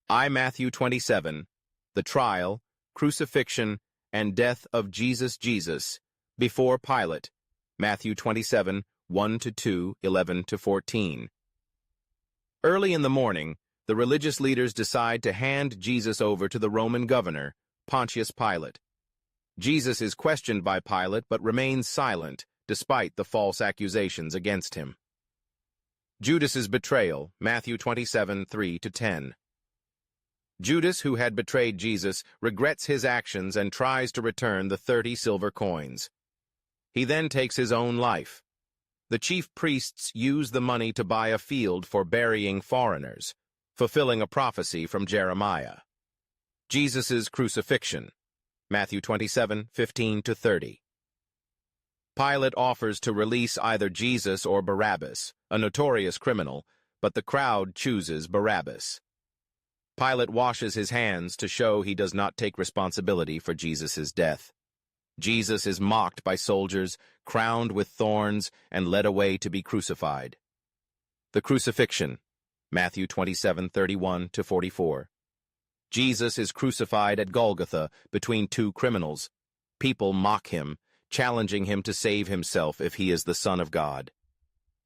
Matthew 27, the trial, crucifixion, and death of Jesus before Pilate. Matthew 27, 1-2, 11-14. Early in the morning, the religious leaders decide to hand Jesus over to the Roman governor, Pontius Pilate. Jesus is questioned by Pilate but remains silent despite the false accusations against him. Judas's betrayal, Matthew 27, 3-10. Judas, who had betrayed Jesus, regrets his actions and tries to return the 30 silver coins. He then takes his own life. The chief priests use the money to buy a field for burying foreigners, fulfilling a prophecy from Jeremiah. Jesus' crucifixion, Matthew 27, 15-30. Pilate offers to release either Jesus or Barabbas, a notorious criminal, but the crowd chooses Barabbas. Pilate washes his hands to show he does not take responsibility for Jesus' death. Jesus is mocked by soldiers, crowned with thorns, and led away to be crucified. The crucifixion, Matthew 27, 31-44. Jesus is crucified at Golgotha between two criminals. People mock him, challenging him to save himself if he is the Son of God.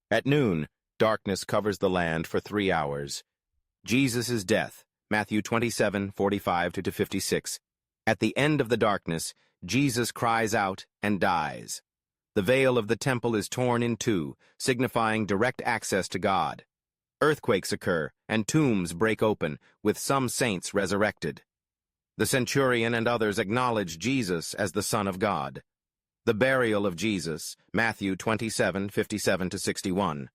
At noon, darkness covers the land for 3 hours. Jesus' death, Matthew 27, 45-56. At the end of the darkness, Jesus cries out and dies. The veil of the temple is torn in two, signifying direct access to God. Earthquakes occur, and tombs break open, with some saints resurrected. The centurion and others acknowledge Jesus as the Son of God. The burial of Jesus, Matthew 27, 57-61.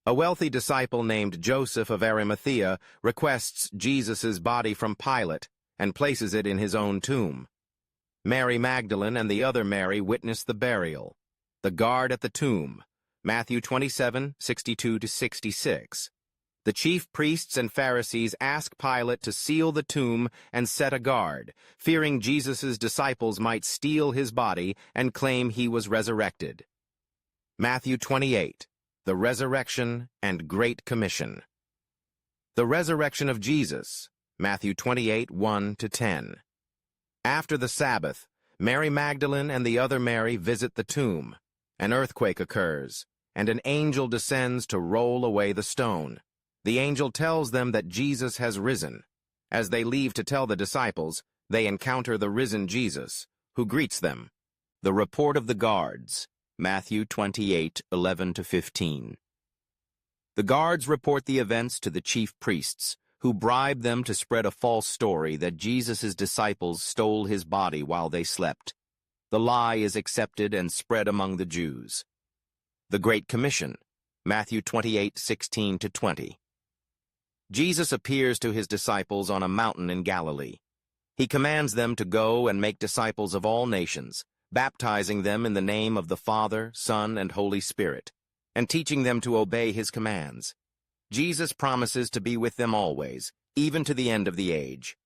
A wealthy disciple named Joseph of Arimathea requests Jesus' body from Pilate and places it in his own tomb. Mary Magdalene and the other Mary witness the burial. The guard at the tomb, Matthew 27, 62-66. The chief priests and Pharisees ask Pilate to seal the tomb and set a guard, fearing Jesus' disciples might steal his body and claim he was resurrected. Matthew 28, the Resurrection and Great Commission. The resurrection of Jesus, Matthew 28, 1-10. After the Sabbath, Mary Magdalene and the other Mary visit the tomb. An earthquake occurs, and an angel descends to roll away the stone. The angel tells them that Jesus has risen. As they leave to tell the disciples, they encounter the risen Jesus, who greets them. The report of the guards, Matthew 28, 11-15. The guards report the events to the chief priests, who bribe them to spread a false story that Jesus' disciples stole his body while they slept. The lie is accepted and spread among the Jews. The Great Commission, Matthew 28, 16-20. Jesus appears to his disciples on a mountain in Galilee. He commands them to go and make disciples of all nations, baptizing them in the name of the Father, Son, and Holy Spirit, and teaching them to obey his commands. Jesus promises to be with them always, even to the end of the age.